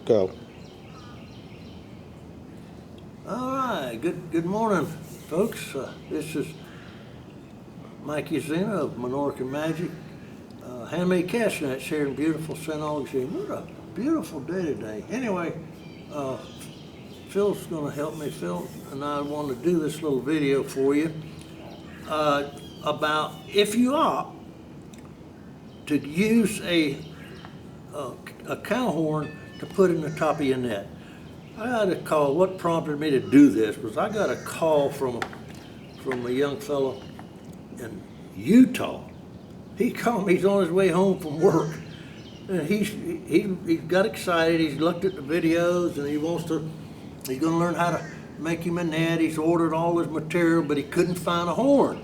Go. All right, good morning, folks. This is Mikey Zena of Menorca Magic, Handmade Castanets here in beautiful St. Augustine. What a beautiful day today. Anyway, Phil's going to help me. Phil and I want to do this little video for you about if you opt to use a cow horn to put in the top of your net. I got a call. What prompted me to do this was I got a call from a young fellow in Utah. He called me. He's on his way home from work, and he got excited. He's looked at the videos, and he's going to learn how to make him a net. He's ordered all his material, but he couldn't find a horn,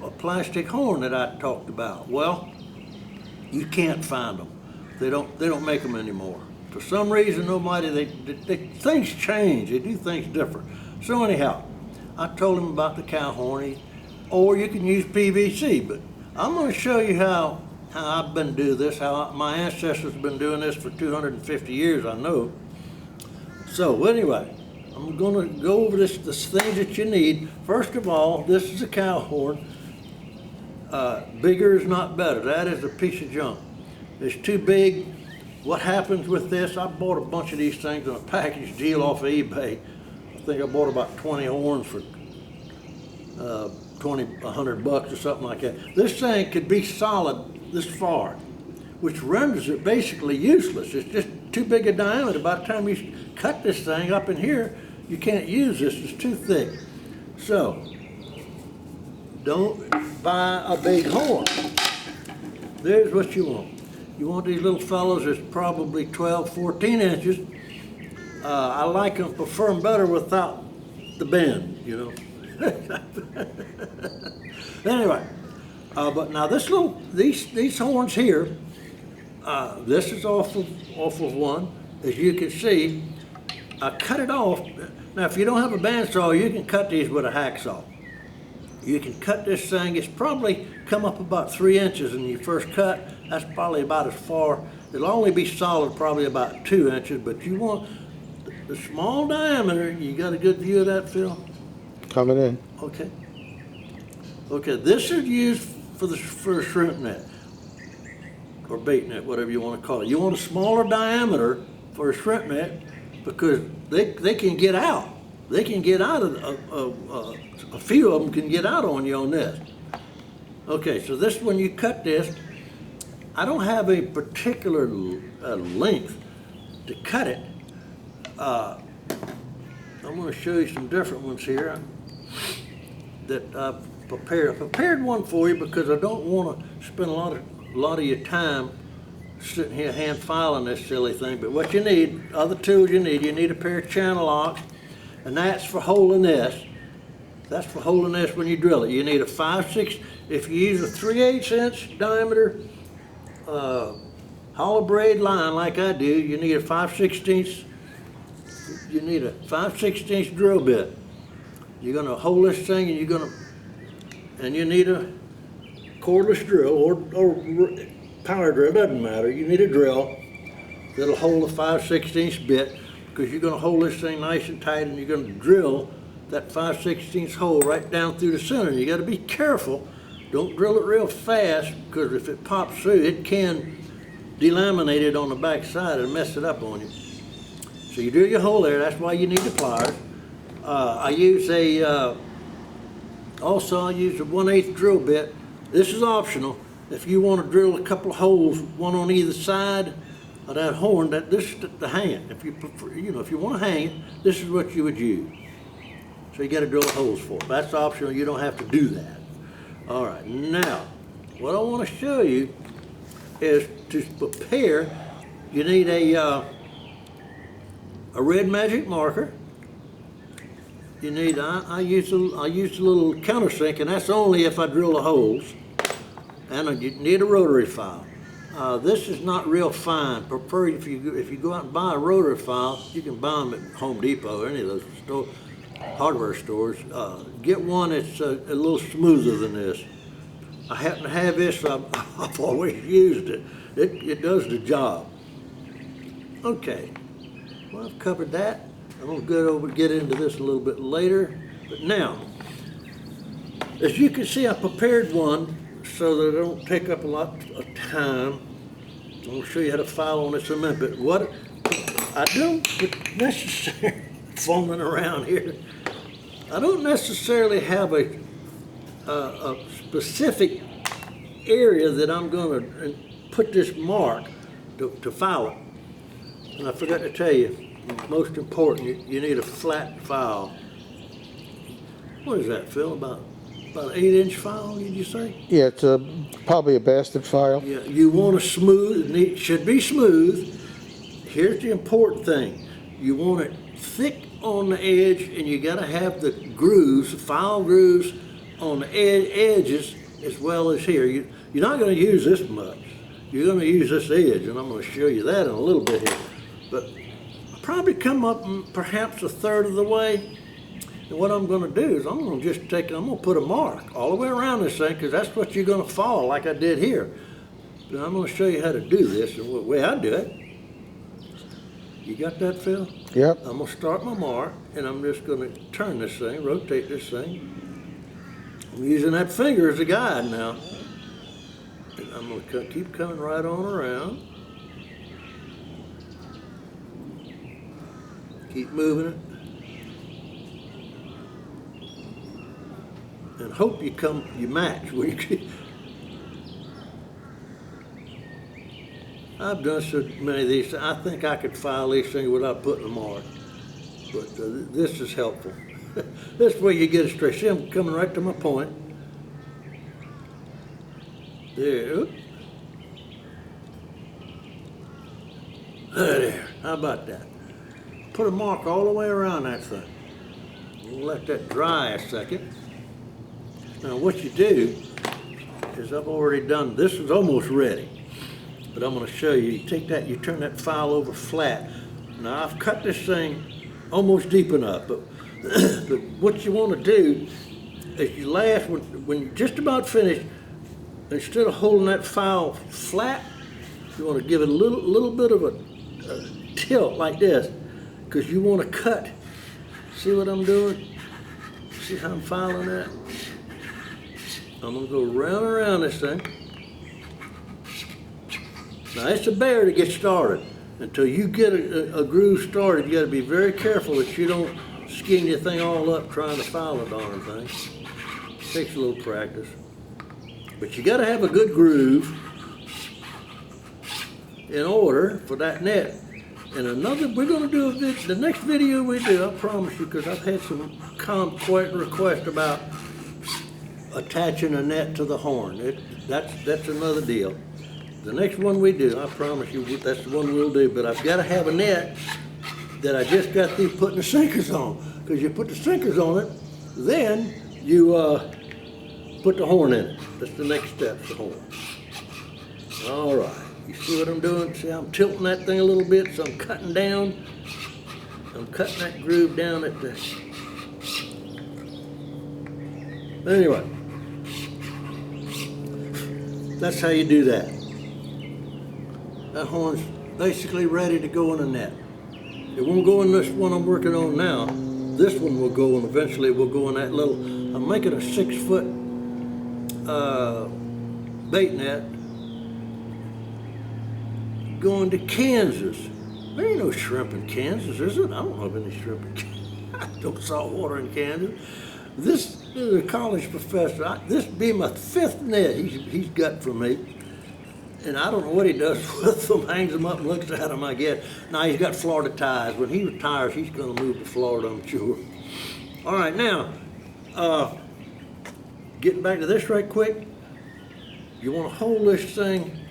a plastic horn that I talked about. Well, you can't find them. They don't make them anymore. For some reason, things change. They do things different. So anyhow, I told him about the cow horn, or you can use PVC. But I'm going to show you how I've been doing this, how my ancestors have been doing this for 250 years, I know. So anyway, I'm going to go over the things that you need. First of all, this is a cow horn. Bigger is not better. That is a piece of junk. It's too big. What happens with this, I bought a bunch of these things on a package deal off of eBay. I think I bought about 20 horns for $100 or something like that. This thing could be solid this far, which renders it basically useless. It's just too big a diameter. By the time you cut this thing up in here, you can't use this. It's too thick. So, don't buy a big horn. There's what you want. You want these little fellows that's probably 12, 14 inches. I prefer them better without the bend, you know. Anyway, but now these horns here, this is off of one. As you can see, I cut it off. Now, if you don't have a bandsaw, you can cut these with a hacksaw. You can cut this thing. It's probably come up about 3 inches in your first cut. That's probably about as far. It'll only be solid probably about 2 inches, but you want the small diameter. You got a good view of that, Phil? Coming in. Okay. Okay, this is used for a shrimp net or bait net, whatever you want to call it. You want a smaller diameter for a shrimp net because they can get out. They can get out of a few of them can get out on you on this. Okay, so this, when you cut this, I don't have a particular length to cut it. I'm going to show you some different ones here that I've prepared. I prepared one for you because I don't want to spend a lot of your time sitting here hand filing this silly thing. But what you need, other tools you need a pair of channel locks, and that's for holding this. That's for holding this when you drill it. You need a 5/6. If you use a 3/8 inch diameter hollow braid line like I do, you need a 5/16. You need a 5/16 drill bit. You're going to hold this thing, and you need a cordless drill or power drill. Doesn't matter. You need a drill that'll hold a 5/16 bit because you're going to hold this thing nice and tight, and you're going to drill that 5/16 hole right down through the center. You got to be careful. Don't drill it real fast because if it pops through, it can delaminate it on the back side and mess it up on you. So you drill your hole there. That's why you need the pliers. I use also I use a 1/8 drill bit. This is optional. If you want to drill a couple of holes, one on either side of that horn, this is to hang it. If you prefer, if you want to hang it, this is what you would use. So you got to drill the holes for it. That's optional. You don't have to do that. All right. Now, what I want to show you is to prepare. You need a red magic marker. You need. I use a little countersink, and that's only if I drill the holes. And you need a rotary file. This is not real fine. Prefer if you go out and buy a rotary file, you can buy them at Home Depot or any of those hardware stores. Get one that's a little smoother than this. I happen to have this. I've always used it. It does the job. Okay, Well, I've covered that. I'm gonna get into this a little bit later. But now, as you can see, I prepared one so that it don't take up a lot of time. I'm gonna show you how to file on this in a minute. But what I don't necessarily fumbling around here. I don't necessarily have a specific area that I'm going to put this mark to file it. And I forgot to tell you, most important, you need a flat file. What is that, Phil? About an 8-inch file, did you say? Yeah, it's probably a bastard file. Yeah, you want a smooth, it should be smooth. Here's the important thing. You want it thick on the edge, and you got to have the grooves, the file grooves on the edges as well as here. You're not going to use this much. You're going to use this edge, and I'm going to show you that in a little bit here. But I'll probably come up perhaps a third of the way. And what I'm going to do is I'm going to put a mark all the way around this thing, because that's what you're going to follow like I did here. But I'm going to show you how to do this and the way I do it. You got that, Phil? Yep. I'm going to start my mark, and I'm just going to turn this thing, rotate this thing. I'm using that finger as a guide now. And I'm going to keep coming right on around. Keep moving it. And hope you match. I've done so many of these. I think I could file these things without putting a mark. But this is helpful. This way you get it straight. See, I'm coming right to my point. There. There. How about that? Put a mark all the way around that thing. We'll let that dry a second. Now what you do is I've already done, this is almost ready. But I'm going to show you. You take that, you turn that file over flat. Now I've cut this thing almost deep enough, but what you want to do is when you're just about finished, instead of holding that file flat, you want to give it a little bit of a tilt like this, because you want to cut. See what I'm doing? See how I'm filing that? I'm going to go round and around this thing. Now it's a bear to get started. Until you get a groove started, you got to be very careful that you don't skin your thing all up trying to file the darn thing. Takes a little practice. But you got to have a good groove in order for that net. And we're going to do the next video we do, I promise you, because I've had some requests about attaching a net to the horn. That's another deal. The next one we do, I promise you, that's the one we'll do. But I've got to have a net that I just got through putting the sinkers on. Because you put the sinkers on it, then you put the horn in it. That's the next step, the horn. All right. You see what I'm doing? See, I'm tilting that thing a little bit, so I'm cutting down. I'm cutting that groove down at the... Anyway. That's how you do that. That horn's basically ready to go in a net. It won't go in this one I'm working on now. This one will go, and eventually it will go in that little, I'm making a 6-foot bait net going to Kansas. There ain't no shrimp in Kansas, is it? I don't know of any shrimp in Kansas. No salt water in Kansas. This is a college professor. This be my 5th net he's got for me. And I don't know what he does with them, hangs them up and looks at them, I guess. Now he's got Florida ties. When he retires, he's going to move to Florida, I'm sure. All right, now, getting back to this right quick, you want to hold this thing.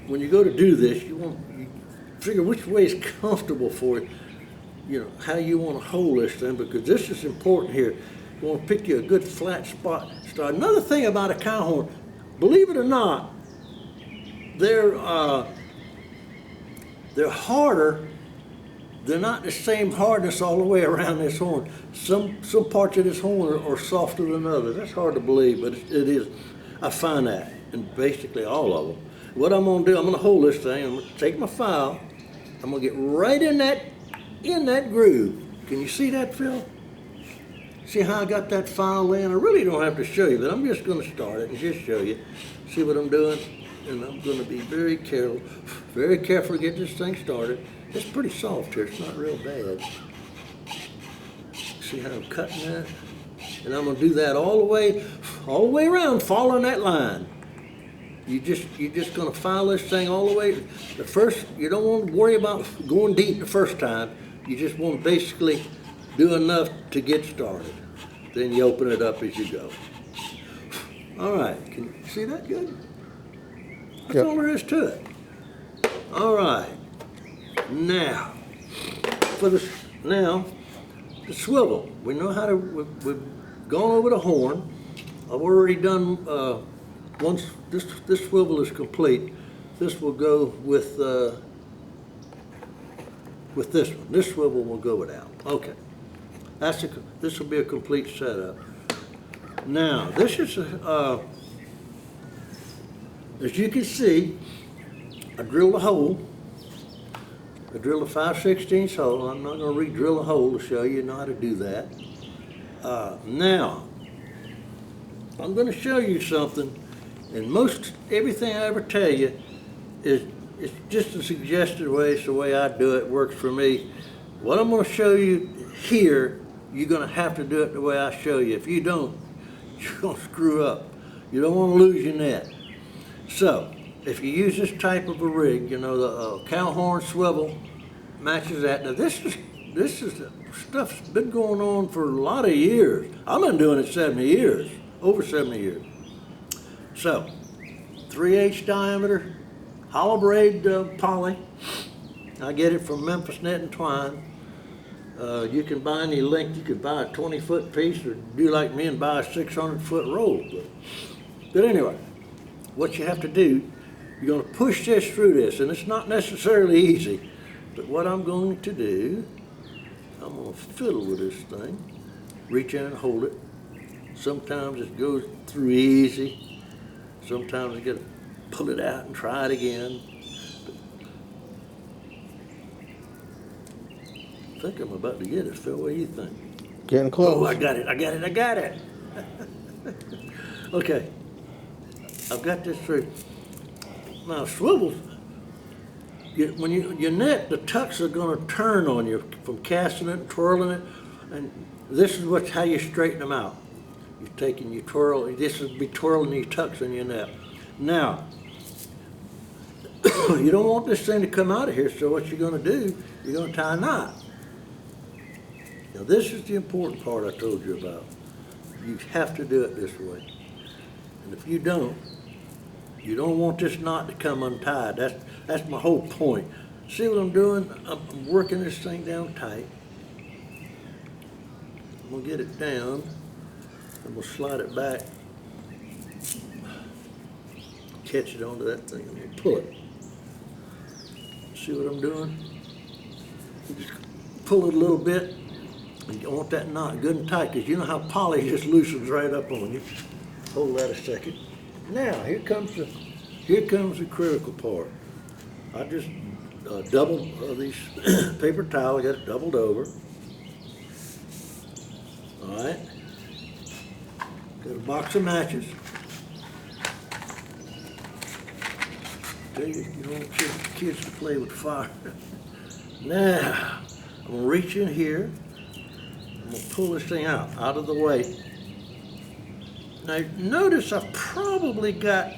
When you go to do this, you figure which way is comfortable for you. You know, how you want to hold this thing, because this is important here. You want to pick you a good flat spot. Start. Another thing about a cow horn, believe it or not, they're harder. They're not the same hardness all the way around this horn. Some parts of this horn are softer than others. That's hard to believe, but it is. I find that in basically all of them. What I'm going to do, I'm going to hold this thing. I'm going to take my file, I'm gonna get right in that groove. Can you see that, Phil? See how I got that file in? I really don't have to show you, but I'm just gonna start it and just show you. See what I'm doing? And I'm gonna be very careful to get this thing started. It's pretty soft here, it's not real bad. See how I'm cutting that? And I'm gonna do that all the way around, following that line. You're just gonna file this thing all the way. You don't want to worry about going deep the first time. You just want to basically do enough to get started. Then you open it up as you go. All right, can you see that good? That's all there is to it. All right, now, the swivel. We know how to, we've gone over the horn. I've already done, once this swivel is complete, this will go with this one. This swivel will go without. Okay. This will be a complete setup. Now, this is, as you can see, I drilled a hole. I drilled a 5/16 hole. I'm not going to re-drill a hole to show you how to do that. Now, I'm going to show you something, and everything I ever tell you it's just a suggested way. It's the way I do it. Works for me. What I'm going to show you here, you're going to have to do it the way I show you. If you don't, you're going to screw up. You don't want to lose your net. So, if you use this type of a rig, the cow horn swivel matches that. Now this is stuff's been going on for a lot of years. I've been doing it 70 years, over 70 years. So, 3/8 diameter, hollow braid poly. I get it from Memphis Net and Twine. You can buy any length. You could buy a 20-foot piece, or do like me and buy a 600-foot roll. But anyway, what you have to do, you're going to push this through this, and it's not necessarily easy. But what I'm going to do, I'm going to fiddle with this thing, reach in and hold it. Sometimes it goes through easy. Sometimes you got to pull it out and try it again. I think I'm about to get it, Phil. What do you think? Getting close. Oh, I got it. Okay, I've got this through. Now, swivels, when your net, the tucks are going to turn on you from casting it and twirling it, and this is how you straighten them out. You're taking your twirl, this would be twirling your tucks in your net. Now, you don't want this thing to come out of here, so what you're going to do, you're going to tie a knot. Now, this is the important part I told you about. You have to do it this way. And if you don't want this knot to come untied. That's my whole point. See what I'm doing? I'm working this thing down tight. I'm gonna get it down. I'm gonna slide it back. Catch it onto that thing. I'm gonna pull it. See what I'm doing? You just pull it a little bit. And you want that knot good and tight, because you know how poly just loosens right up on you. Hold that a second. Now, here comes the critical part. I just doubled these paper towels. I got it doubled over. All right. Got a box of matches. Tell you, you don't want kids to play with fire. Now, I'm gonna reach in here. I'm gonna pull this thing out of the way. Now, notice I've probably got,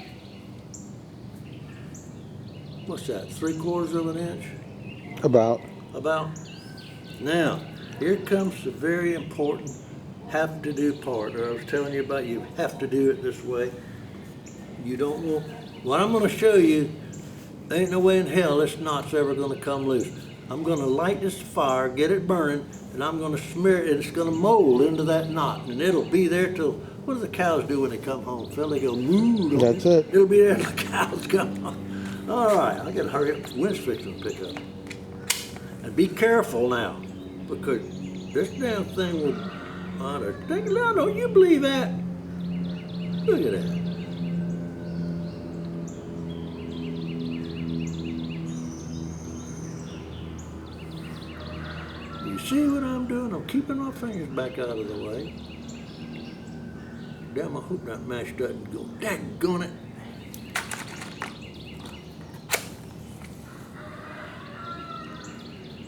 what's that, 3/4 of an inch? About. Now, here comes the very important have to do part, or I was telling you about, you have to do it this way. You don't want, what I'm gonna show you, ain't no way in hell this knot's ever gonna come loose. I'm gonna light this fire, get it burning, and I'm gonna smear it, and it's gonna mold into that knot, and it'll be there till, what do the cows do when they come home, Phil? They go, moo. That's it. It'll be there till the cows come home. All right, I gotta hurry up, the wind's fixing to pick up. And be careful now, because this damn thing will, don't you believe that? Look at that. You see what I'm doing? I'm keeping my fingers back out of the way. Damn, I hope that mesh doesn't go. Daggone it.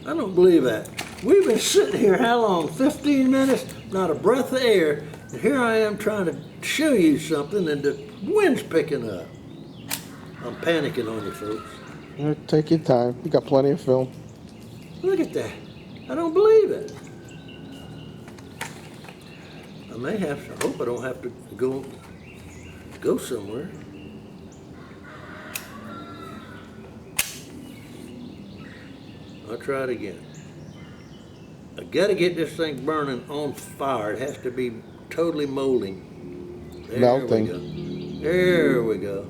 I don't believe that. We've been sitting here how long? 15 minutes? Not a breath of air. And here I am trying to show you something and the wind's picking up. I'm panicking on you folks. Take your time. You got plenty of film. Look at that. I don't believe it. I may have to, I hope I don't have to go somewhere. I'll try it again. I gotta get this thing burning on fire. It has to be totally molding. There Melting. we go. There we go.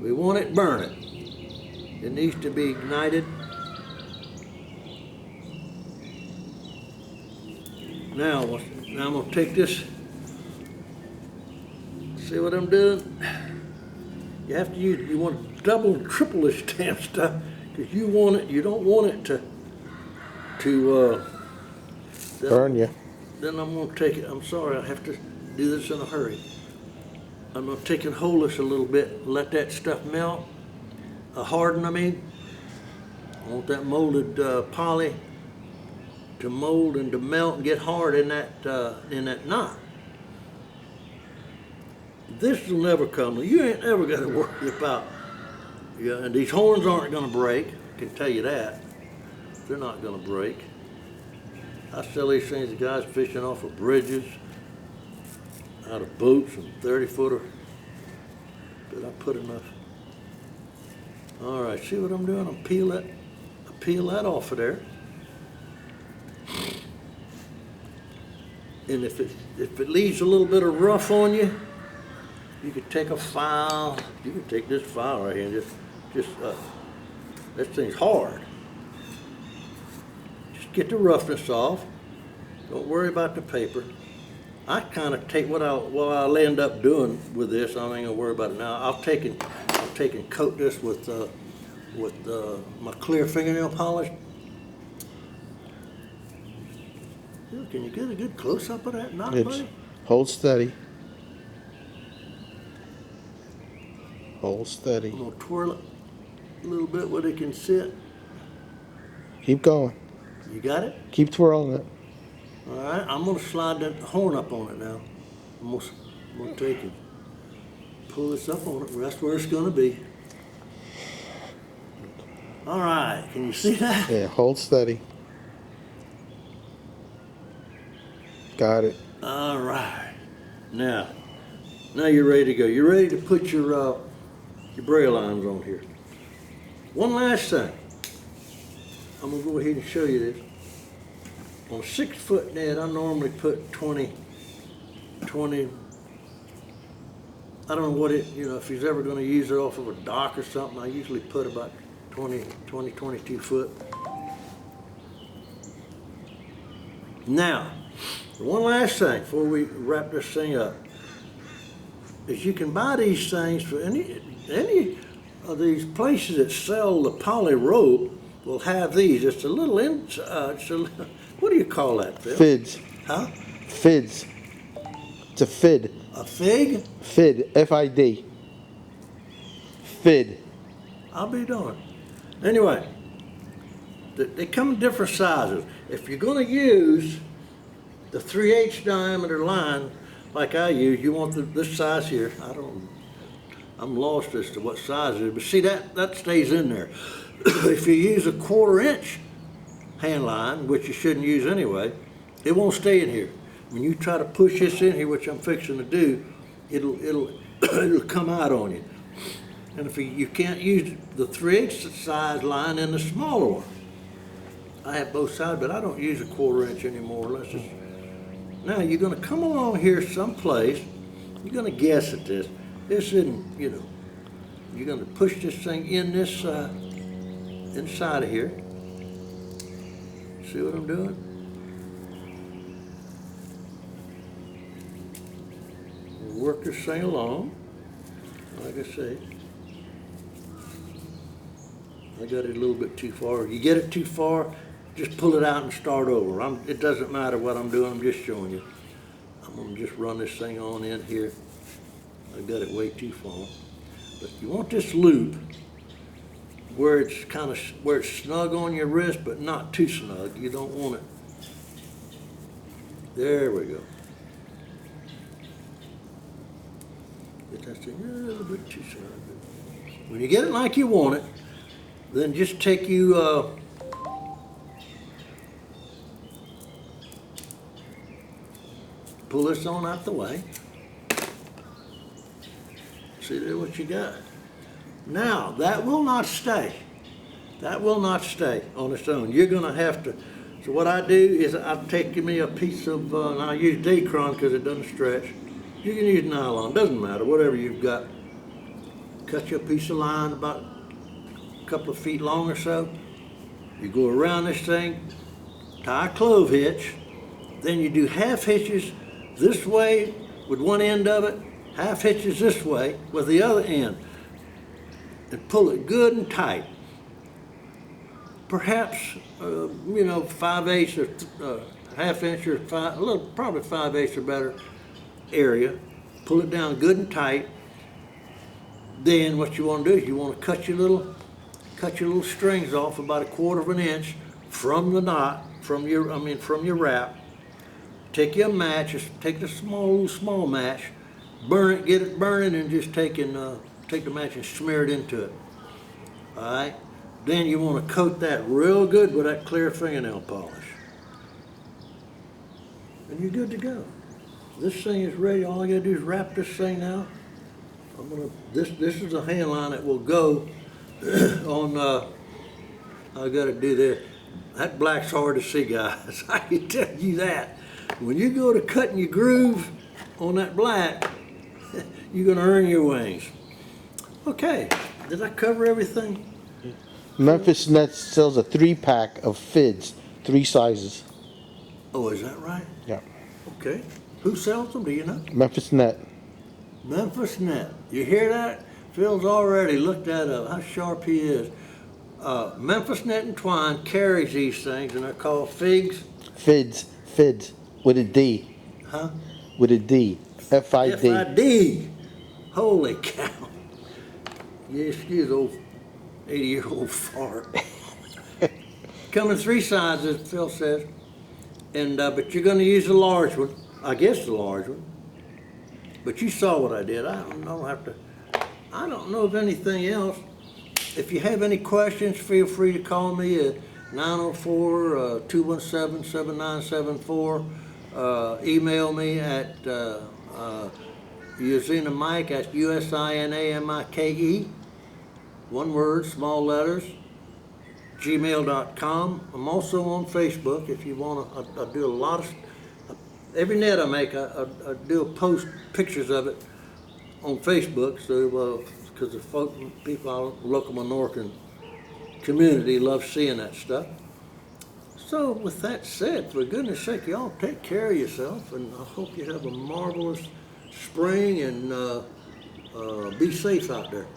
We want it burning. It needs to be ignited. Now I'm gonna take this. See what I'm doing? You have to use. You want to double and triple this damn stuff because you want it. You don't want it to Burn you. Then I'm gonna take it. I'm sorry. I have to do this in a hurry. I'm gonna take and hold this a little bit. Let that stuff melt. Harden. I mean. I want that molded poly to mold and to melt and get hard in that knot. This will never come. You ain't ever got to worry about. Yeah, and these horns aren't going to break. I can tell you that. They're not going to break. I sell these things to guys fishing off of bridges, out of boats and 30-footer. Did I put enough? All right, see what I'm doing? I peel that off of there. And if it leaves a little bit of rough on you, you could take a file. You can take this file right here and just this thing's hard. Just get the roughness off. Don't worry about the paper. I kind of take what I'll end up doing with this. I ain't gonna worry about it now. I'll take and coat this with my clear fingernail polish. Can you get a good close-up of that knot, buddy? Hold steady. Hold steady. I'm gonna twirl it a little bit where they can sit. Keep going. You got it? Keep twirling it. All right, I'm gonna slide that horn up on it now. I'm gonna take it, pull this up on it. That's where it's gonna be. All right, can you see that? Yeah, hold steady. Got it. All right. Now you're ready to go. You're ready to put your braille lines on here. One last thing. I'm gonna go ahead and show you this. On a 6-foot net, I normally put 20. I don't know what if he's ever gonna use it off of a dock or something, I usually put about 22 foot. Now, one last thing before we wrap this thing up is you can buy these things for any of these places that sell the poly rope will have these. It's a little what do you call that, Phil? Fids. Huh? Fids. It's a fid. A fig? Fid. F-I-D. Fid. I'll be darned. Anyway, they come in different sizes. If you're going to use the 3/8 diameter line like I use, you want this size here. I'm lost as to what size it is, but see that stays in there. If you use a 1/4 inch hand line, which you shouldn't use anyway, it won't stay in here. When you try to push this in here, which I'm fixing to do, it'll come out on you. And if you can't use the 3/8 size line in the smaller one. I have both sides, but I don't use a 1/4 inch anymore. Now you're gonna come along here someplace, you're gonna guess at this. This isn't, you're gonna push this thing in this, inside of here. See what I'm doing? We'll work this thing along, like I say. I got it a little bit too far. You get it too far, just pull it out and start over. It doesn't matter what I'm doing, I'm just showing you. I'm gonna just run this thing on in here. I got it way too far. But you want this loop where it's where it's snug on your wrist, but not too snug. You don't want it. There we go. Get that thing a little bit too snug. When you get it like you want it, then just take you pull this on out the way. See there what you got. Now, that will not stay. That will not stay on its own. You're gonna have to, so what I do is I've taken me a piece of, and I use Dacron because it doesn't stretch. You can use nylon, doesn't matter, whatever you've got. Cut you a piece of line about a couple of feet long or so. You go around this thing, tie a clove hitch, then you do half hitches this way with one end of it, half hitches this way with the other end, and pull it good and tight. Perhaps, 5/8 or half inch or probably 5/8 or better area. Pull it down good and tight. Then what you want to do is you want to cut your little strings off about 1/4 inch from the knot, from your wrap. Take you a match, just take the small match, burn it, get it burning, and just take the match and smear it into it. All right. Then you want to coat that real good with that clear fingernail polish, and you're good to go. This thing is ready. All I gotta do is wrap this thing now. This is a hand line that will go on. I gotta do this. That black's hard to see, guys. I can tell you that. When you go to cutting your groove on that black, you're gonna earn your wings. Okay, did I cover everything? Memphis Net sells a 3-pack of fids, 3 sizes. Oh, is that right? Yeah. Okay. Who sells them? Do you know? Memphis Net. Memphis Net. You hear that? Phil's already looked that up. How sharp he is. Memphis Net and Twine carries these things, and they're called figs. Fids with a D. Huh? With a D. F-I-D. F-I-D. Holy cow. Yeah, excuse old 80-year-old fart. Come in 3 sizes, Phil says. And but you're going to use the large one. I guess the large one. But you saw what I did. I don't know of anything else. If you have any questions, feel free to call me at 904-217-7974. Email me at Usinamike, that's USINAMIKE. One word, small letters, gmail.com. I'm also on Facebook if you want to. I do a lot of, every net I make, I do post pictures of it on Facebook, so because the people out in the local Minorcan community love seeing that stuff. So with that said, for goodness sake, y'all take care of yourself, and I hope you have a marvelous spring, and be safe out there.